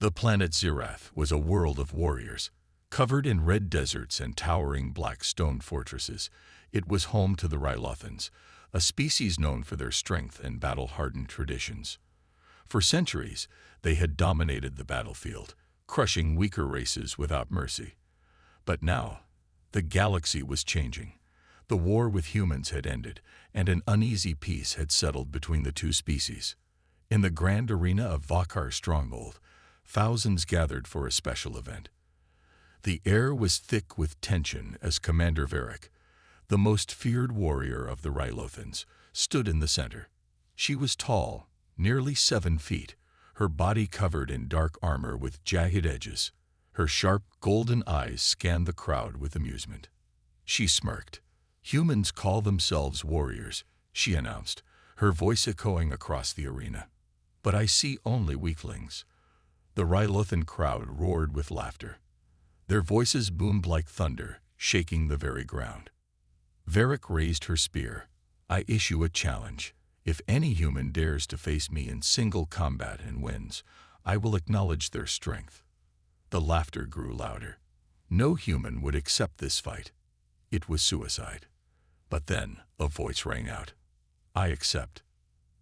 The planet Zirath was a world of warriors. Covered in red deserts and towering black stone fortresses, it was home to the Rylothans, a species known for their strength and battle-hardened traditions. For centuries, they had dominated the battlefield, crushing weaker races without mercy. But now, the galaxy was changing. The war with humans had ended, and an uneasy peace had settled between the two species. In the grand arena of Vakhar's stronghold, thousands gathered for a special event. The air was thick with tension as Commander Varric, the most feared warrior of the Rylothans, stood in the center. She was tall, nearly 7 feet, her body covered in dark armor with jagged edges. Her sharp, golden eyes scanned the crowd with amusement. She smirked. "Humans call themselves warriors," she announced, her voice echoing across the arena. "But I see only weaklings." The Rylothan crowd roared with laughter. Their voices boomed like thunder, shaking the very ground. Varric raised her spear. "I issue a challenge. If any human dares to face me in single combat and wins, I will acknowledge their strength." The laughter grew louder. No human would accept this fight. It was suicide. But then a voice rang out. "I accept."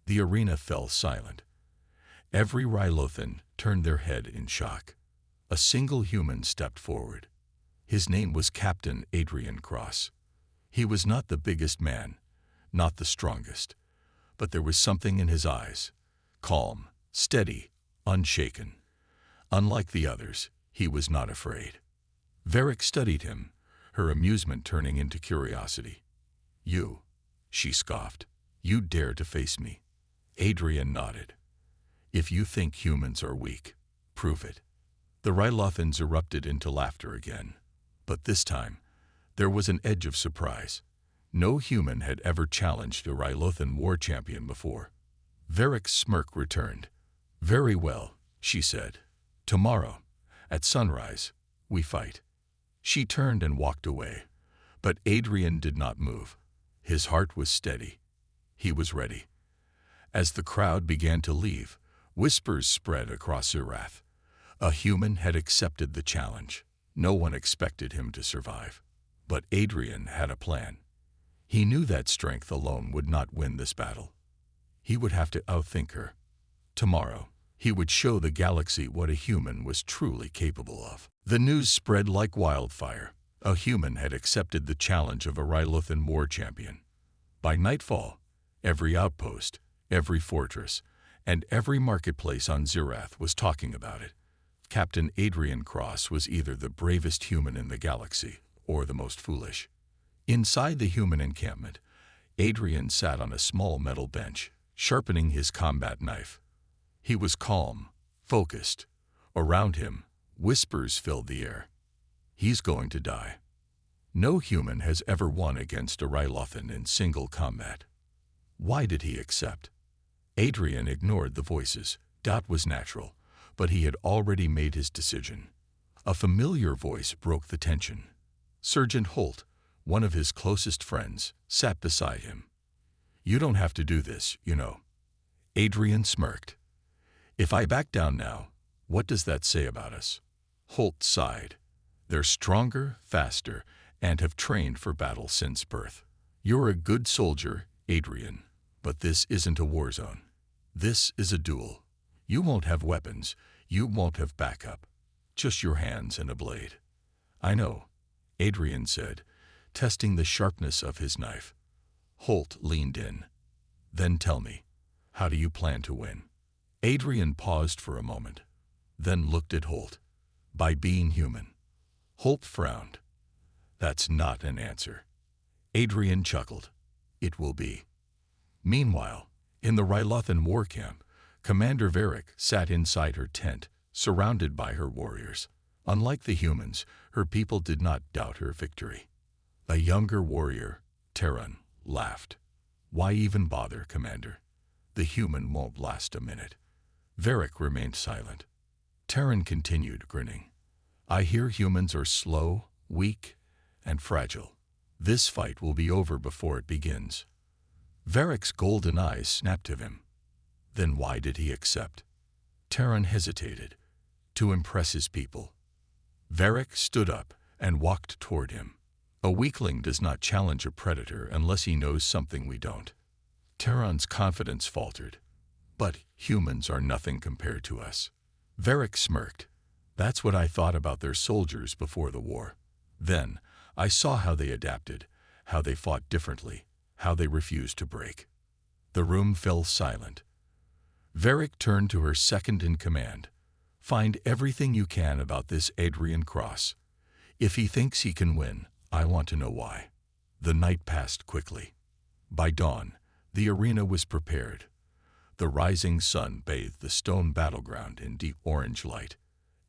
The arena fell silent. Every Rylothan turned their head in shock. A single human stepped forward. His name was Captain Adrian Cross. He was not the biggest man, not the strongest, but there was something in his eyes, calm, steady, unshaken. Unlike the others, he was not afraid. Varric studied him, her amusement turning into curiosity. "You," she scoffed, "you dare to face me?" Adrian nodded. "If you think humans are weak, prove it." The Rylothans erupted into laughter again. But this time, there was an edge of surprise. No human had ever challenged a Rylothan war champion before. Varric's smirk returned. "Very well," she said. "Tomorrow, at sunrise, we fight." She turned and walked away. But Adrian did not move. His heart was steady. He was ready. As the crowd began to leave, whispers spread across Zirath. A human had accepted the challenge. No one expected him to survive. But Adrian had a plan. He knew that strength alone would not win this battle. He would have to outthink her. Tomorrow, he would show the galaxy what a human was truly capable of. The news spread like wildfire. A human had accepted the challenge of a Rylothan war champion. By nightfall, every outpost, every fortress, and every marketplace on Zirath was talking about it. Captain Adrian Cross was either the bravest human in the galaxy or the most foolish. Inside the human encampment, Adrian sat on a small metal bench, sharpening his combat knife. He was calm, focused. Around him, whispers filled the air. He's going to die. No human has ever won against a Rylothan in single combat. Why did he accept? Adrian ignored the voices. That was natural, but he had already made his decision. A familiar voice broke the tension. Sergeant Holt, one of his closest friends, sat beside him. "You don't have to do this, you know." Adrian smirked. "If I back down now, what does that say about us?" Holt sighed. "They're stronger, faster, and have trained for battle since birth. You're a good soldier, Adrian, but this isn't a war zone. This is a duel. You won't have weapons, you won't have backup. Just your hands and a blade." "I know," Adrian said, testing the sharpness of his knife. Holt leaned in. "Then tell me, how do you plan to win?" Adrian paused for a moment, then looked at Holt. "By being human." Holt frowned. "That's not an answer." Adrian chuckled. "It will be." Meanwhile, in the Rylothan war camp, Commander Varric sat inside her tent, surrounded by her warriors. Unlike the humans, her people did not doubt her victory. A younger warrior, Terran, laughed. "Why even bother, Commander? The human won't last a minute." Varric remained silent. Terran continued, grinning. "I hear humans are slow, weak, and fragile. This fight will be over before it begins." Varric's golden eyes snapped at him. Then why did he accept? Terran hesitated. to impress his people. Varric stood up and walked toward him. A weakling does not challenge a predator unless he knows something we don't. Terran's confidence faltered. But humans are nothing compared to us. Varric smirked. That's what I thought about their soldiers before the war. Then, I saw how they adapted, how they fought differently, how they refused to break. The room fell silent. Varric turned to her second-in-command. Find everything you can about this Adrian Cross. If he thinks he can win, I want to know why. The night passed quickly. By dawn, the arena was prepared. The rising sun bathed the stone battleground in deep orange light.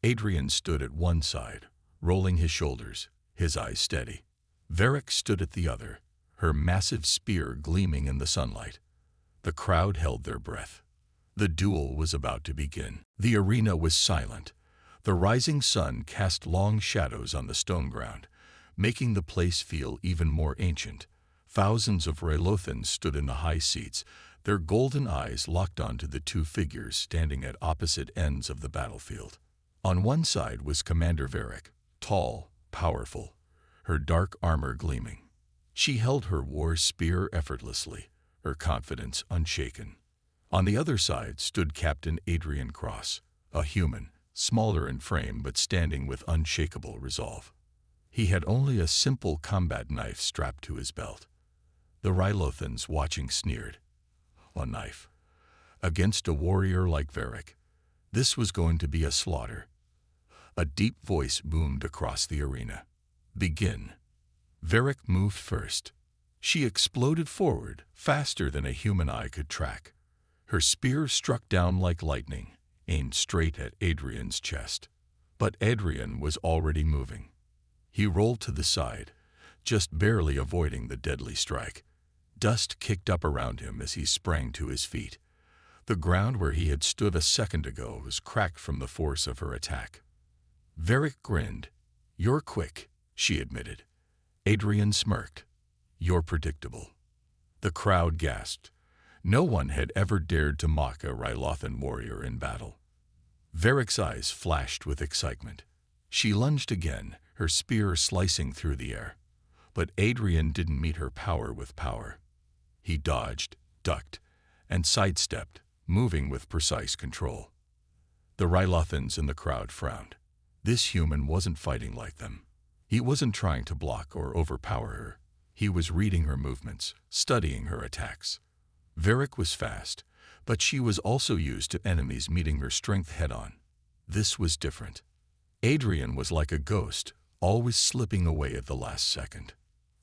Adrian stood at one side, rolling his shoulders, his eyes steady. Varric stood at the other, her massive spear gleaming in the sunlight. The crowd held their breath. The duel was about to begin. The arena was silent. The rising sun cast long shadows on the stone ground, making the place feel even more ancient. Thousands of Raylothans stood in the high seats, their golden eyes locked onto the two figures standing at opposite ends of the battlefield. On one side was Commander Varric, tall, powerful, her dark armor gleaming. She held her war spear effortlessly, her confidence unshaken. On the other side stood Captain Adrian Cross, a human, smaller in frame but standing with unshakable resolve. He had only a simple combat knife strapped to his belt. The Raylothans watching sneered. A knife. Against a warrior like Varric, this was going to be a slaughter. A deep voice boomed across the arena. Begin. Varric moved first. She exploded forward, faster than a human eye could track. Her spear struck down like lightning, aimed straight at Adrian's chest. But Adrian was already moving. He rolled to the side, just barely avoiding the deadly strike. Dust kicked up around him as he sprang to his feet. The ground where he had stood a second ago was cracked from the force of her attack. Varric grinned. You're quick, she admitted. Adrian smirked. You're predictable. The crowd gasped. No one had ever dared to mock a Rylothan warrior in battle. Varric's eyes flashed with excitement. She lunged again, her spear slicing through the air. But Adrian didn't meet her power with power. He dodged, ducked, and sidestepped, moving with precise control. The Rylothans in the crowd frowned. This human wasn't fighting like them. He wasn't trying to block or overpower her. He was reading her movements, studying her attacks. Varric was fast, but she was also used to enemies meeting her strength head-on. This was different. Adrian was like a ghost, always slipping away at the last second.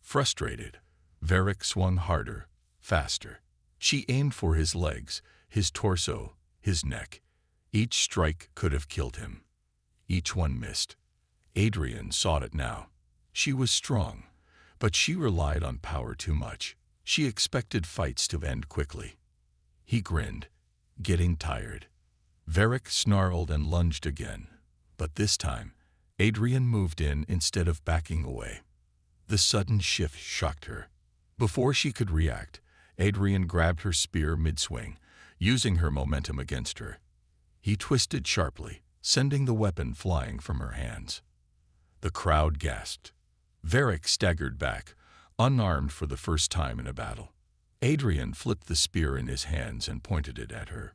Frustrated, Varric swung harder, faster. She aimed for his legs, his torso, his neck. Each strike could have killed him. Each one missed. Adrian saw it now. She was strong, but she relied on power too much. She expected fights to end quickly. He grinned, getting tired. Varric snarled and lunged again, but this time, Adrian moved in instead of backing away. The sudden shift shocked her. Before she could react, Adrian grabbed her spear mid-swing, using her momentum against her. He twisted sharply, sending the weapon flying from her hands. The crowd gasped. Varric staggered back, unarmed for the first time in a battle. Adrian flipped the spear in his hands and pointed it at her.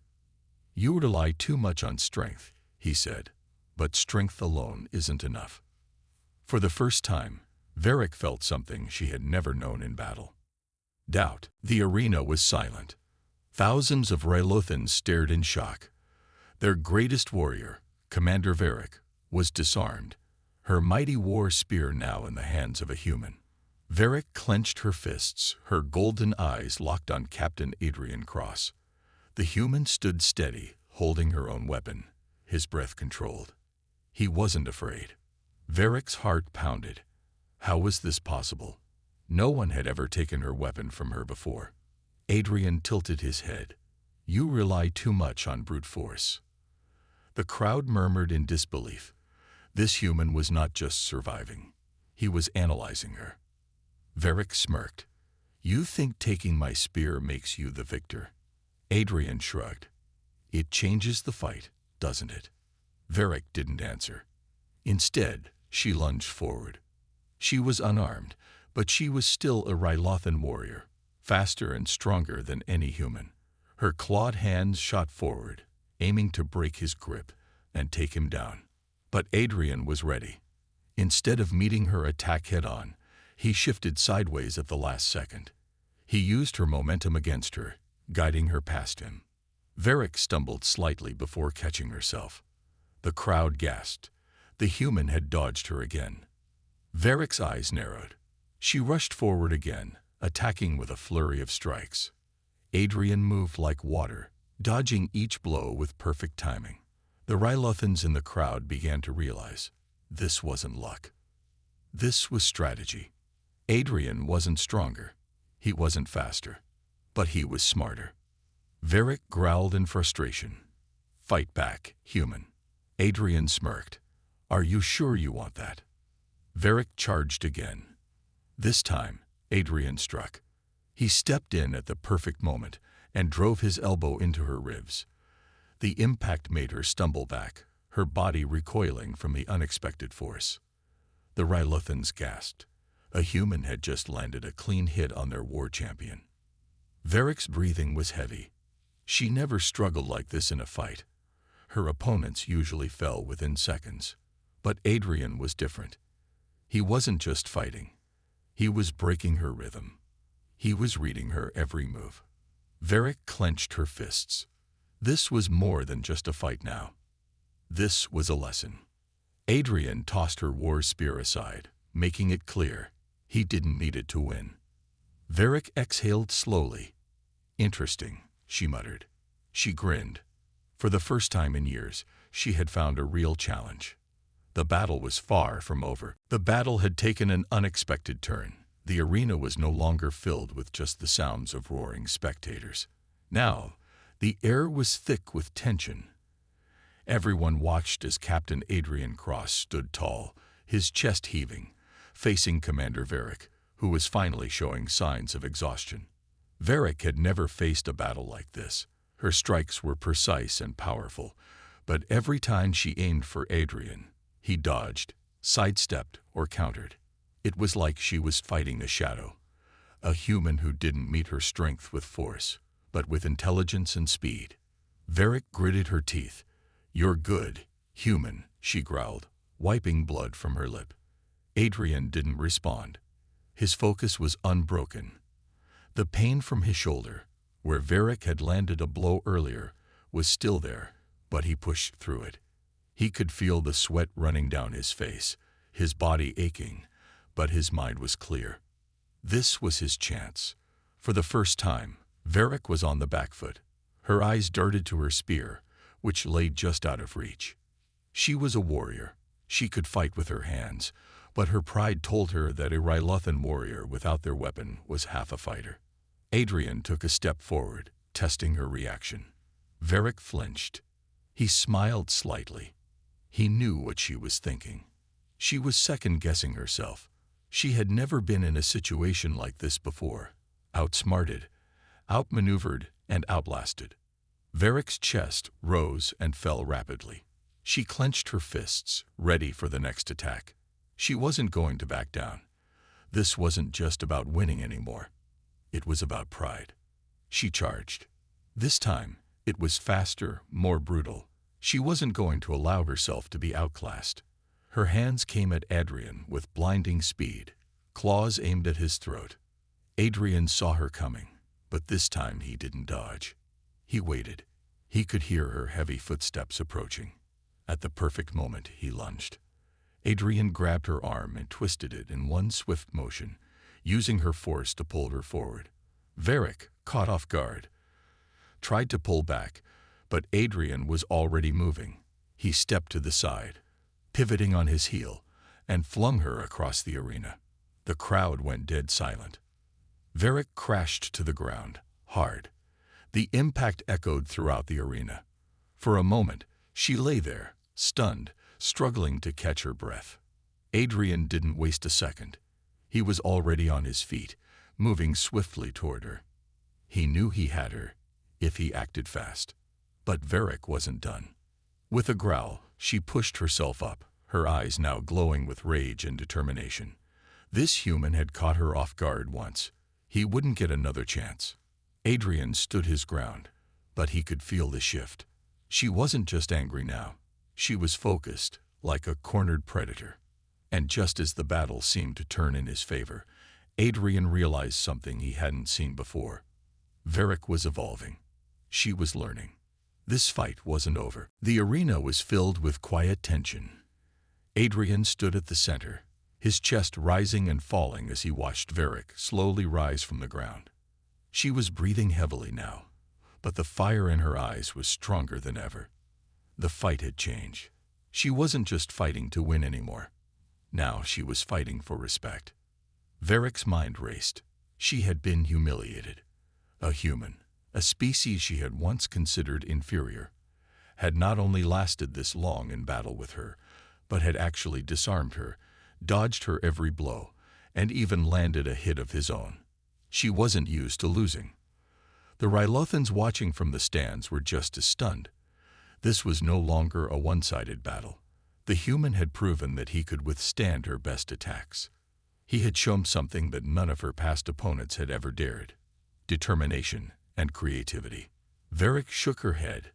You rely too much on strength, he said, but strength alone isn't enough. For the first time, Varric felt something she had never known in battle. Doubt. The arena was silent. Thousands of Rylothans stared in shock. Their greatest warrior, Commander Varric, was disarmed, her mighty war spear now in the hands of a human. Varric clenched her fists, her golden eyes locked on Captain Adrian Cross. The human stood steady, holding her own weapon, his breath controlled. He wasn't afraid. Varric's heart pounded. How was this possible? No one had ever taken her weapon from her before. Adrian tilted his head. You rely too much on brute force. The crowd murmured in disbelief. This human was not just surviving. He was analyzing her. Varric smirked. You think taking my spear makes you the victor? Adrian shrugged. It changes the fight, doesn't it? Varric didn't answer. Instead, she lunged forward. She was unarmed, but she was still a Rylothan warrior, faster and stronger than any human. Her clawed hands shot forward, aiming to break his grip and take him down. But Adrian was ready. Instead of meeting her attack head-on, he shifted sideways at the last second. He used her momentum against her, guiding her past him. Varric stumbled slightly before catching herself. The crowd gasped. The human had dodged her again. Varric's eyes narrowed. She rushed forward again, attacking with a flurry of strikes. Adrian moved like water, dodging each blow with perfect timing. The Rylothans in the crowd began to realize this wasn't luck. This was strategy. Adrian wasn't stronger. He wasn't faster. But he was smarter. Varric growled in frustration. "Fight back, human." Adrian smirked. "Are you sure you want that?" Varric charged again. This time, Adrian struck. He stepped in at the perfect moment and drove his elbow into her ribs. The impact made her stumble back, her body recoiling from the unexpected force. The Rylothans gasped. A human had just landed a clean hit on their war champion. Varric's breathing was heavy. She never struggled like this in a fight. Her opponents usually fell within seconds. But Adrian was different. He wasn't just fighting. He was breaking her rhythm. He was reading her every move. Varric clenched her fists. This was more than just a fight now. This was a lesson. Adrian tossed her war spear aside, making it clear he didn't need it to win. Varric exhaled slowly. "Interesting," she muttered. She grinned. For the first time in years, she had found a real challenge. The battle was far from over. The battle had taken an unexpected turn. The arena was no longer filled with just the sounds of roaring spectators. Now, the air was thick with tension. Everyone watched as Captain Adrian Cross stood tall, his chest heaving, facing Commander Varric, who was finally showing signs of exhaustion. Varric had never faced a battle like this. Her strikes were precise and powerful, but every time she aimed for Adrian, he dodged, sidestepped, or countered. It was like she was fighting a shadow, a human who didn't meet her strength with force, but with intelligence and speed. Varric gritted her teeth. "You're good, human," she growled, wiping blood from her lip. Adrian didn't respond. His focus was unbroken. The pain from his shoulder, where Varric had landed a blow earlier, was still there, but he pushed through it. He could feel the sweat running down his face, his body aching, but his mind was clear. This was his chance. For the first time, Varric was on the back foot. Her eyes darted to her spear, which lay just out of reach. She was a warrior. She could fight with her hands, but her pride told her that a Rylothan warrior without their weapon was half a fighter. Adrian took a step forward, testing her reaction. Varric flinched. He smiled slightly. He knew what she was thinking. She was second-guessing herself. She had never been in a situation like this before. Outsmarted, outmaneuvered, and outlasted. Varric's chest rose and fell rapidly. She clenched her fists, ready for the next attack. She wasn't going to back down. This wasn't just about winning anymore. It was about pride. She charged. This time, it was faster, more brutal. She wasn't going to allow herself to be outclassed. Her hands came at Adrian with blinding speed, claws aimed at his throat. Adrian saw her coming, but this time he didn't dodge. He waited. He could hear her heavy footsteps approaching. At the perfect moment, he lunged. Adrian grabbed her arm and twisted it in one swift motion, using her force to pull her forward. Varric, caught off guard, tried to pull back, but Adrian was already moving. He stepped to the side, pivoting on his heel, and flung her across the arena. The crowd went dead silent. Varric crashed to the ground, hard. The impact echoed throughout the arena. For a moment, she lay there, stunned, struggling to catch her breath. Adrian didn't waste a second. He was already on his feet, moving swiftly toward her. He knew he had her, if he acted fast. But Varric wasn't done. With a growl, She pushed herself up, her eyes now glowing with rage and determination. This human had caught her off guard once. He wouldn't get another chance. Adrian stood his ground, but he could feel the shift. She wasn't just angry now. She was focused, like a cornered predator. And just as the battle seemed to turn in his favor, Adrian realized something he hadn't seen before. Varric was evolving. She was learning. This fight wasn't over. The arena was filled with quiet tension. Adrian stood at the center, his chest rising and falling as he watched Varric slowly rise from the ground. She was breathing heavily now, but the fire in her eyes was stronger than ever. The fight had changed. She wasn't just fighting to win anymore. Now she was fighting for respect. Varric's mind raced. She had been humiliated. A human, a species she had once considered inferior, had not only lasted this long in battle with her, but had actually disarmed her, dodged her every blow, and even landed a hit of his own. She wasn't used to losing. The Rylothans watching from the stands were just as stunned. This was no longer a one-sided battle. The human had proven that he could withstand her best attacks. He had shown something that none of her past opponents had ever dared: determination and creativity. Varric shook her head,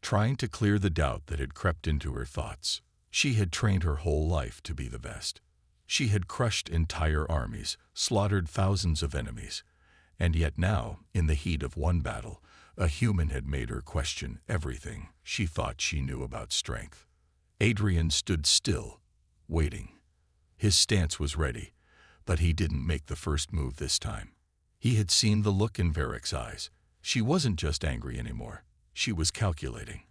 trying to clear the doubt that had crept into her thoughts. She had trained her whole life to be the best. She had crushed entire armies, slaughtered thousands of enemies, and yet now, in the heat of one battle, a human had made her question everything she thought she knew about strength. Adrian stood still, waiting. His stance was ready, but he didn't make the first move this time. He had seen the look in Varric's eyes. She wasn't just angry anymore. She was calculating.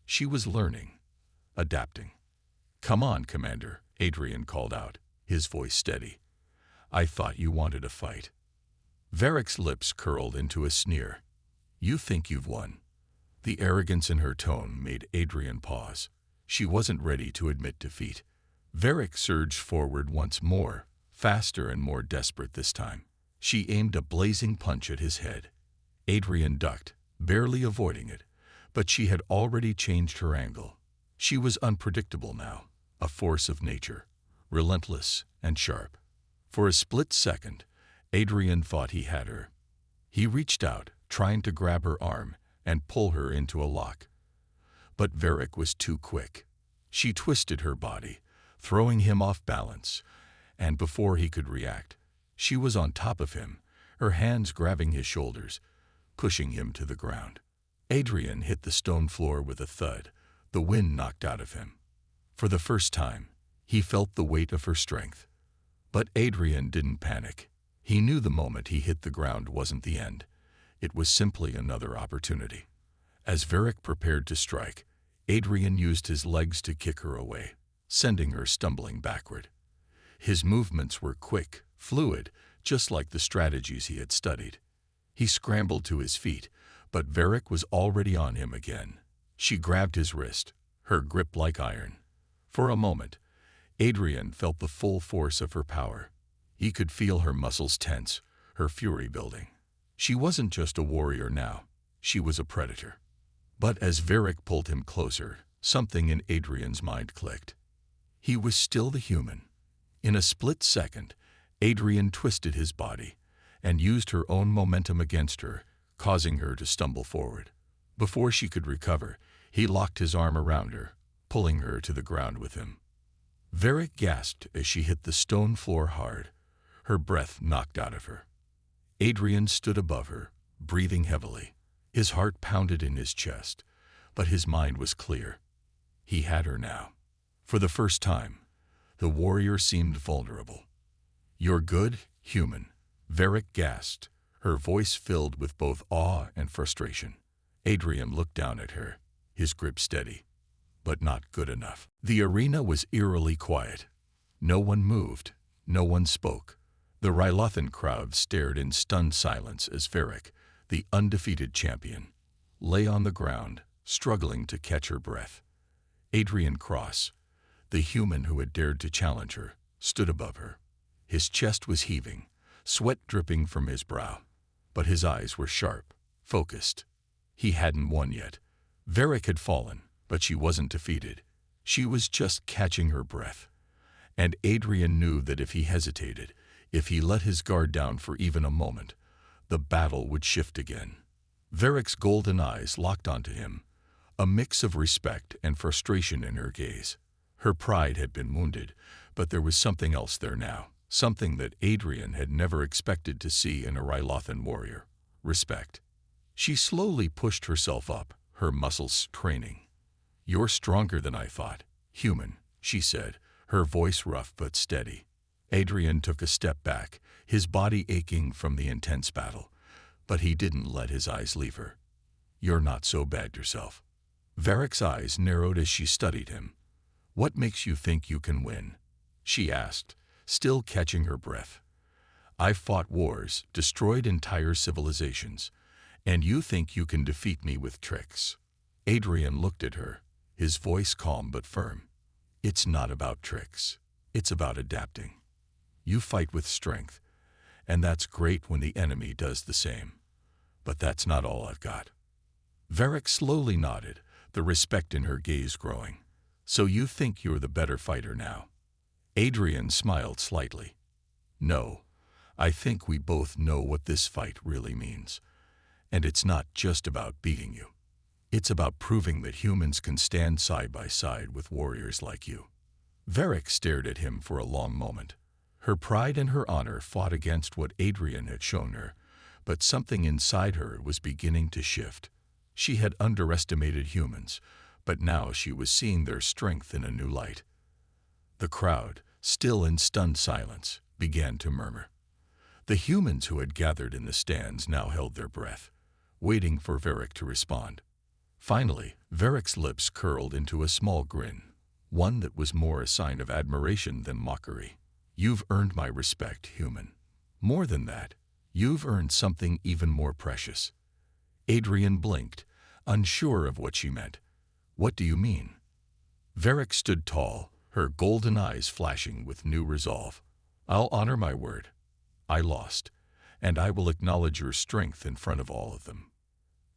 She was learning, adapting. "Come on, Commander," Adrian called out, his voice steady. "I thought you wanted a fight." Varric's lips curled into a sneer. "You think you've won." The arrogance in her tone made Adrian pause. She wasn't ready to admit defeat. Varric surged forward once more, faster and more desperate this time. She aimed a blazing punch at his head. Adrian ducked, barely avoiding it, but she had already changed her angle. She was unpredictable now, a force of nature, relentless and sharp. For a split second, Adrian thought he had her. He reached out, trying to grab her arm and pull her into a lock. But Varric was too quick. She twisted her body, throwing him off balance, and before he could react, she was on top of him, her hands grabbing his shoulders, pushing him to the ground. Adrian hit the stone floor with a thud, the wind knocked out of him. For the first time, he felt the weight of her strength. But Adrian didn't panic. He knew the moment he hit the ground wasn't the end. It was simply another opportunity. As Varric prepared to strike, Adrian used his legs to kick her away, sending her stumbling backward. His movements were quick, fluid, just like the strategies he had studied. He scrambled to his feet, but Varric was already on him again. She grabbed his wrist, her grip like iron. For a moment, Adrian felt the full force of her power. He could feel her muscles tense, her fury building. She wasn't just a warrior now, she was a predator. But as Varric pulled him closer, something in Adrian's mind clicked. He was still the human. In a split second, Adrian twisted his body and used her own momentum against her, causing her to stumble forward. Before she could recover, he locked his arm around her, pulling her to the ground with him. Varric gasped as she hit the stone floor hard, her breath knocked out of her. Adrian stood above her, breathing heavily. His heart pounded in his chest, but his mind was clear. He had her now. For the first time, the warrior seemed vulnerable. "You're good, human," Varric gasped, her voice filled with both awe and frustration. Adrian looked down at her, his grip steady, but not good enough. The arena was eerily quiet. No one moved, no one spoke. The Rylothan crowd stared in stunned silence as Varric, the undefeated champion, lay on the ground, struggling to catch her breath. Adrian Cross, the human who had dared to challenge her, stood above her. His chest was heaving, sweat dripping from his brow, but his eyes were sharp, focused. He hadn't won yet. Varric had fallen, but she wasn't defeated. She was just catching her breath. And Adrian knew that if he hesitated, if he let his guard down for even a moment, the battle would shift again. Varric's golden eyes locked onto him, a mix of respect and frustration in her gaze. Her pride had been wounded, but there was something else there now, something that Adrian had never expected to see in a Rylothan warrior: respect. She slowly pushed herself up, her muscles training. "You're stronger than I thought, human," she said, her voice rough but steady. Adrian took a step back, his body aching from the intense battle, but he didn't let his eyes leave her. "You're not so bad yourself." Varric's eyes narrowed as she studied him. "What makes you think you can win?" she asked, still catching her breath. "I've fought wars, destroyed entire civilizations, and you think you can defeat me with tricks?" Adrian looked at her, his voice calm but firm. "It's not about tricks. It's about adapting. You fight with strength, and that's great when the enemy does the same. But that's not all I've got." Varric slowly nodded, the respect in her gaze growing. "So you think you're the better fighter now?" Adrian smiled slightly. "No, I think we both know what this fight really means. And it's not just about beating you. It's about proving that humans can stand side by side with warriors like you." Varric stared at him for a long moment. Her pride and her honor fought against what Adrian had shown her, but something inside her was beginning to shift. She had underestimated humans, but now she was seeing their strength in a new light. The crowd, still in stunned silence, began to murmur. The humans who had gathered in the stands now held their breath, waiting for Varric to respond. Finally, Varric's lips curled into a small grin, one that was more a sign of admiration than mockery. "You've earned my respect, human. More than that, you've earned something even more precious." Adrian blinked, unsure of what she meant. "What do you mean?" Varric stood tall, her golden eyes flashing with new resolve. "I'll honor my word. I lost, and I will acknowledge your strength in front of all of them."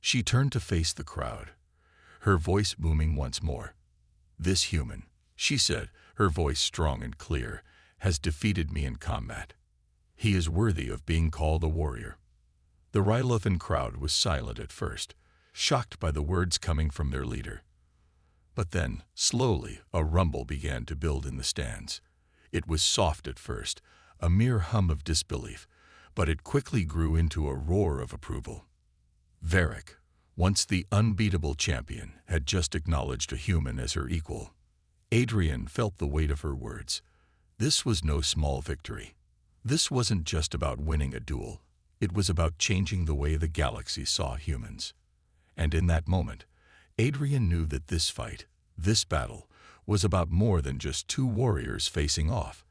She turned to face the crowd, her voice booming once more. "This human," she said, her voice strong and clear, "has defeated me in combat. He is worthy of being called a warrior." The Rylothan crowd was silent at first, shocked by the words coming from their leader. But then, slowly, a rumble began to build in the stands. It was soft at first, a mere hum of disbelief, but it quickly grew into a roar of approval. Varric, once the unbeatable champion, had just acknowledged a human as her equal. Adrian felt the weight of her words. This was no small victory. This wasn't just about winning a duel. It was about changing the way the galaxy saw humans. And in that moment, Adrian knew that this fight, this battle, was about more than just two warriors facing off.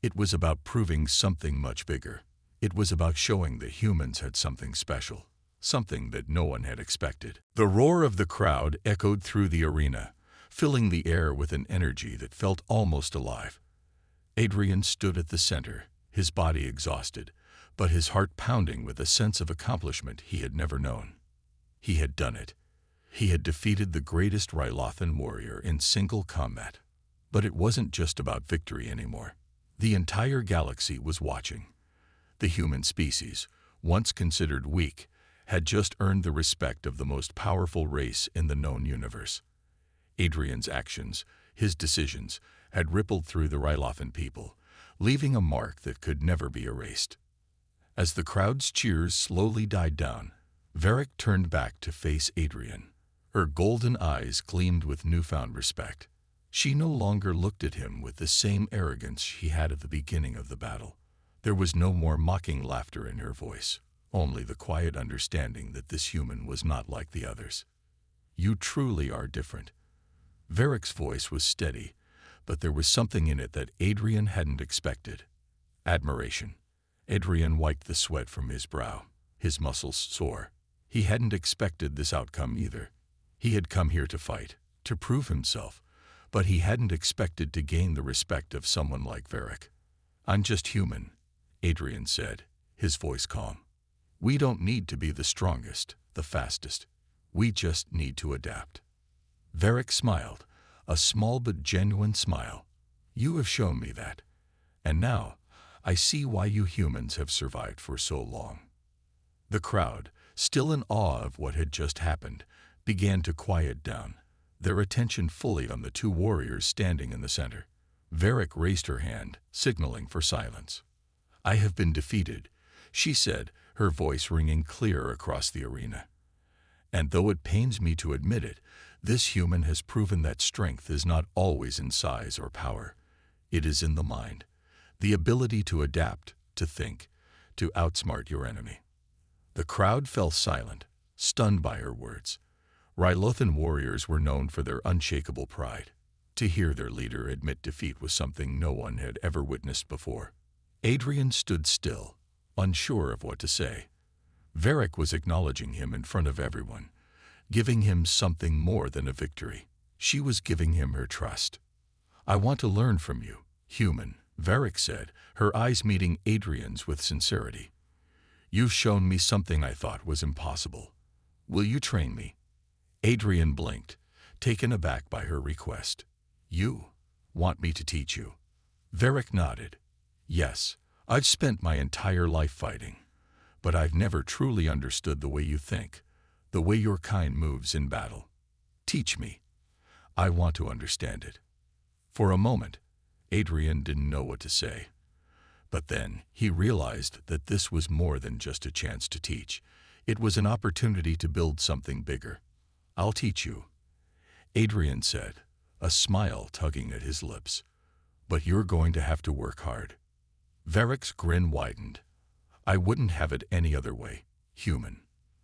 It was about proving something much bigger. It was about showing that humans had something special, something that no one had expected. The roar of the crowd echoed through the arena, filling the air with an energy that felt almost alive. Adrian stood at the center, his body exhausted, but his heart pounding with a sense of accomplishment he had never known. He had done it. He had defeated the greatest Rylothan warrior in single combat. But it wasn't just about victory anymore. The entire galaxy was watching. The human species, once considered weak, had just earned the respect of the most powerful race in the known universe. Adrian's actions, his decisions, had rippled through the Rylothan people, leaving a mark that could never be erased. As the crowd's cheers slowly died down, Varric turned back to face Adrian. Her golden eyes gleamed with newfound respect. She no longer looked at him with the same arrogance she had at the beginning of the battle. There was no more mocking laughter in her voice, only the quiet understanding that this human was not like the others. "You truly are different." Varric's voice was steady, but there was something in it that Adrian hadn't expected. Admiration. Adrian wiped the sweat from his brow, his muscles sore. He hadn't expected this outcome either. He had come here to fight, to prove himself, but he hadn't expected to gain the respect of someone like Varric. "I'm just human," Adrian said, his voice calm. "We don't need to be the strongest, the fastest. We just need to adapt." Varric smiled, a small but genuine smile. "You have shown me that. And now, I see why you humans have survived for so long." The crowd, still in awe of what had just happened, began to quiet down, their attention fully on the two warriors standing in the center. Varric raised her hand, signaling for silence. "I have been defeated," she said, her voice ringing clear across the arena. "And though it pains me to admit it, this human has proven that strength is not always in size or power. It is in the mind, the ability to adapt, to think, to outsmart your enemy." The crowd fell silent, stunned by her words. Rylothan warriors were known for their unshakable pride. To hear their leader admit defeat was something no one had ever witnessed before. Adrian stood still, unsure of what to say. Varric was acknowledging him in front of everyone, giving him something more than a victory. She was giving him her trust. "I want to learn from you, human," Varric said, her eyes meeting Adrian's with sincerity. "You've shown me something I thought was impossible. Will you train me?" Adrian blinked, taken aback by her request. "You want me to teach you?" Varric nodded. "Yes, I've spent my entire life fighting, but I've never truly understood the way you think, the way your kind moves in battle. Teach me. I want to understand it." For a moment, Adrian didn't know what to say. But then he realized that this was more than just a chance to teach. It was an opportunity to build something bigger. "I'll teach you," Adrian said, a smile tugging at his lips. "But you're going to have to work hard." Varric's grin widened. "I wouldn't have it any other way, human."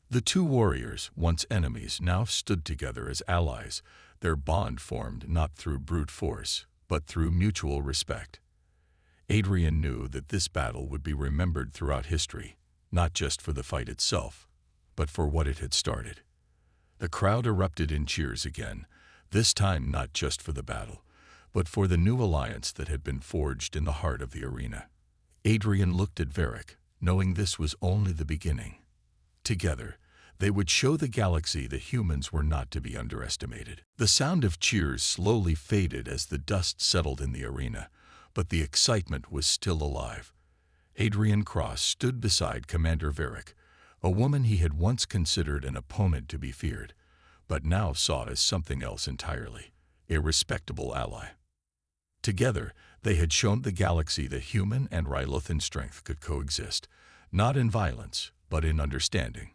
The two warriors, once enemies, now stood together as allies, their bond formed not through brute force, but through mutual respect. Adrian knew that this battle would be remembered throughout history, not just for the fight itself, but for what it had started. The crowd erupted in cheers again, this time not just for the battle, but for the new alliance that had been forged in the heart of the arena. Adrian looked at Varric, knowing this was only the beginning. Together, they would show the galaxy that humans were not to be underestimated. The sound of cheers slowly faded as the dust settled in the arena, but the excitement was still alive. Adrian Cross stood beside Commander Varric, a woman he had once considered an opponent to be feared, but now saw as something else entirely, a respectable ally. Together, they had shown the galaxy that human and Rylothan strength could coexist, not in violence, but in understanding.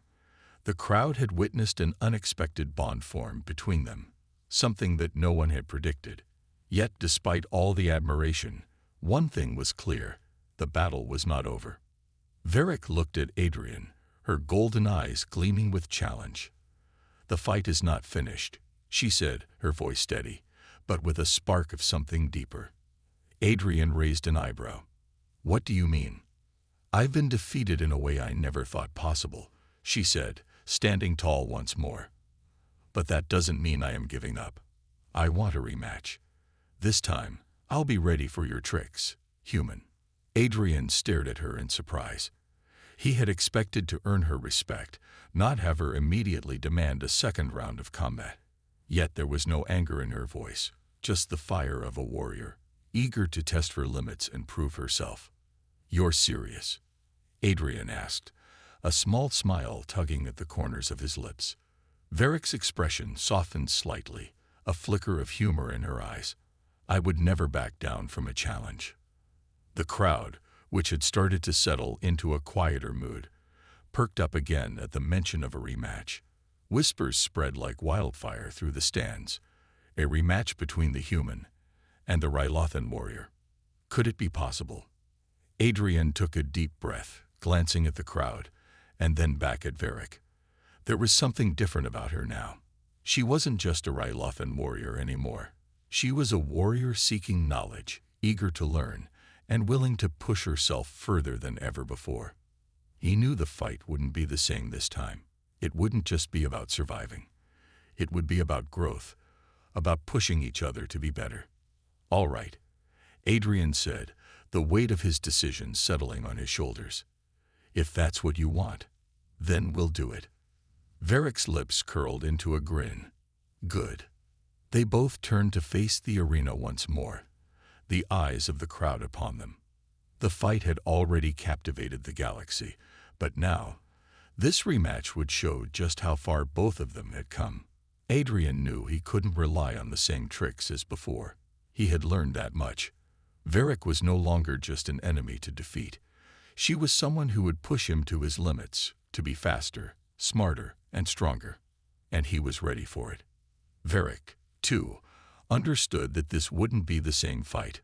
The crowd had witnessed an unexpected bond form between them, something that no one had predicted. Yet, despite all the admiration, one thing was clear: the battle was not over. Varric looked at Adrian, her golden eyes gleaming with challenge. "The fight is not finished," she said, her voice steady, but with a spark of something deeper. Adrian raised an eyebrow. "What do you mean?" "I've been defeated in a way I never thought possible," she said, standing tall once more. "But that doesn't mean I am giving up. I want a rematch. This time, I'll be ready for your tricks, human." Adrian stared at her in surprise. He had expected to earn her respect, not have her immediately demand a second round of combat. Yet there was no anger in her voice, just the fire of a warrior, eager to test her limits and prove herself. "You're serious?" Adrian asked, a small smile tugging at the corners of his lips. Varric's expression softened slightly, a flicker of humor in her eyes. "I would never back down from a challenge." The crowd, which had started to settle into a quieter mood, perked up again at the mention of a rematch. Whispers spread like wildfire through the stands. A rematch between the human and the Rylothan warrior. Could it be possible? Adrian took a deep breath, glancing at the crowd, and then back at Varric. There was something different about her now. She wasn't just a Rylothan warrior anymore. She was a warrior seeking knowledge, eager to learn, and willing to push herself further than ever before. He knew the fight wouldn't be the same this time. It wouldn't just be about surviving. It would be about growth, about pushing each other to be better. "All right," Adrian said, the weight of his decision settling on his shoulders. "If that's what you want, then we'll do it." Varric's lips curled into a grin. "Good. They both turned to face the arena once more, the eyes of the crowd upon them. The fight had already captivated the galaxy, but now, this rematch would show just how far both of them had come. Adrian knew he couldn't rely on the same tricks as before. He had learned that much. Varric was no longer just an enemy to defeat. She was someone who would push him to his limits, to be faster, smarter, and stronger. And he was ready for it. Varric, too, understood that this wouldn't be the same fight.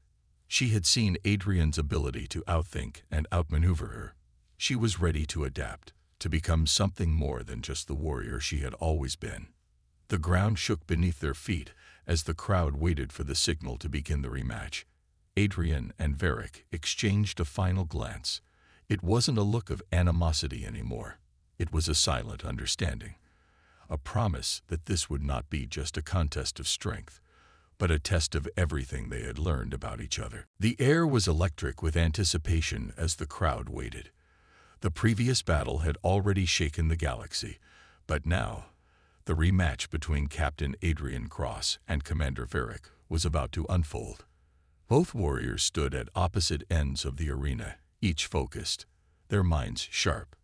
She had seen Adrian's ability to outthink and outmaneuver her. She was ready to adapt, to become something more than just the warrior she had always been. The ground shook beneath their feet as the crowd waited for the signal to begin the rematch. Adrian and Varric exchanged a final glance. It wasn't a look of animosity anymore. It was a silent understanding, a promise that this would not be just a contest of strength, but a test of everything they had learned about each other. The air was electric with anticipation as the crowd waited. The previous battle had already shaken the galaxy, but now, the rematch between Captain Adrian Cross and Commander Varric was about to unfold. Both warriors stood at opposite ends of the arena, each focused, their minds sharp.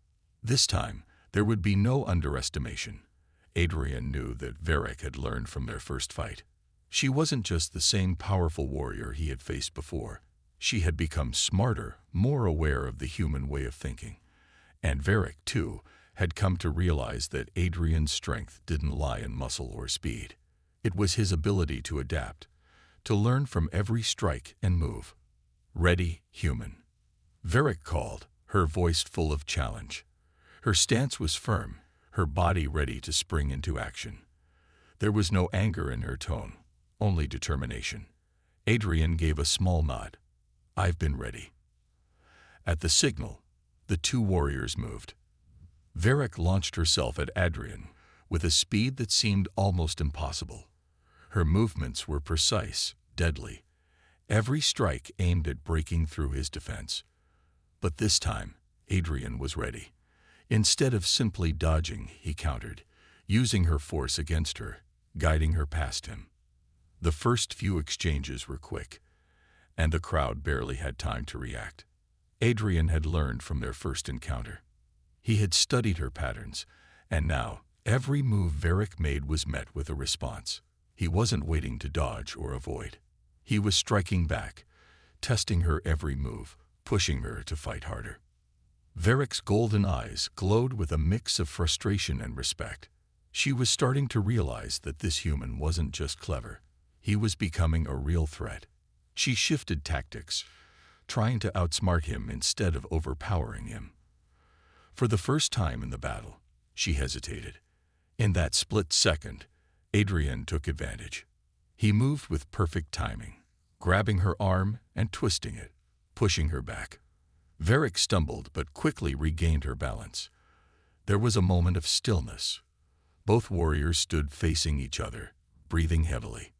This time, there would be no underestimation. Adrian knew that Varric had learned from their first fight. She wasn't just the same powerful warrior he had faced before. She had become smarter, more aware of the human way of thinking. And Varric, too, had come to realize that Adrian's strength didn't lie in muscle or speed. It was his ability to adapt, to learn from every strike and move. Ready, human. Varric called, her voice full of challenge. Her stance was firm, her body ready to spring into action. There was no anger in her tone, only determination. Adrian gave a small nod. "I've been ready." At the signal, the two warriors moved. Varric launched herself at Adrian with a speed that seemed almost impossible. Her movements were precise, deadly, every strike aimed at breaking through his defense. But this time, Adrian was ready. Instead of simply dodging, he countered, using her force against her, guiding her past him. The first few exchanges were quick, and the crowd barely had time to react. Adrian had learned from their first encounter. He had studied her patterns, and now every move Varric made was met with a response. He wasn't waiting to dodge or avoid. He was striking back, testing her every move, pushing her to fight harder. Varric's golden eyes glowed with a mix of frustration and respect. She was starting to realize that this human wasn't just clever. He was becoming a real threat. She shifted tactics, trying to outsmart him instead of overpowering him. For the first time in the battle, she hesitated. In that split second, Adrian took advantage. He moved with perfect timing, grabbing her arm and twisting it, pushing her back. Varric stumbled but quickly regained her balance. There was a moment of stillness. Both warriors stood facing each other, breathing heavily.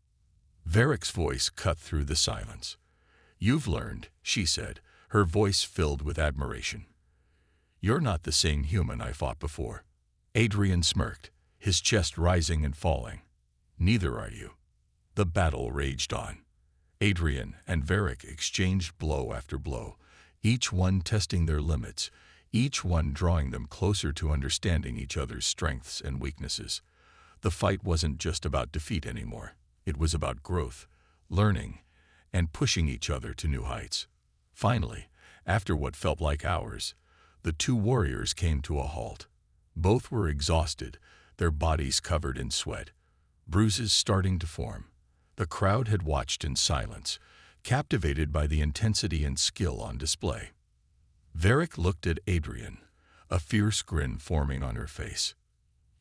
Varric's voice cut through the silence. "You've learned," she said, her voice filled with admiration. "You're not the same human I fought before." Adrian smirked, his chest rising and falling. "Neither are you." The battle raged on. Adrian and Varric exchanged blow after blow, each one testing their limits, each one drawing them closer to understanding each other's strengths and weaknesses. The fight wasn't just about defeat anymore. It was about growth, learning, and pushing each other to new heights. Finally, after what felt like hours, the two warriors came to a halt. Both were exhausted, their bodies covered in sweat, bruises starting to form. The crowd had watched in silence, captivated by the intensity and skill on display. Varric looked at Adrian, a fierce grin forming on her face.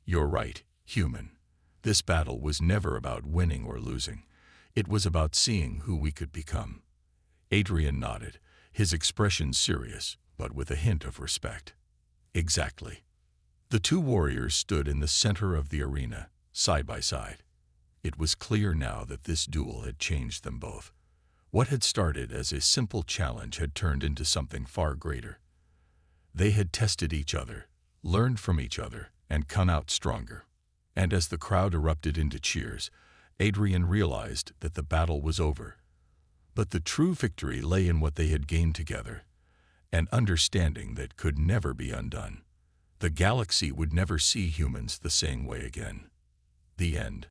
"You're right, human. This battle was never about winning or losing. It was about seeing who we could become." Adrian nodded, his expression serious, but with a hint of respect. "Exactly." The two warriors stood in the center of the arena, side by side. It was clear now that this duel had changed them both. What had started as a simple challenge had turned into something far greater. They had tested each other, learned from each other, and come out stronger. And as the crowd erupted into cheers, Adrian realized that the battle was over. But the true victory lay in what they had gained together, an understanding that could never be undone. The galaxy would never see humans the same way again. The end.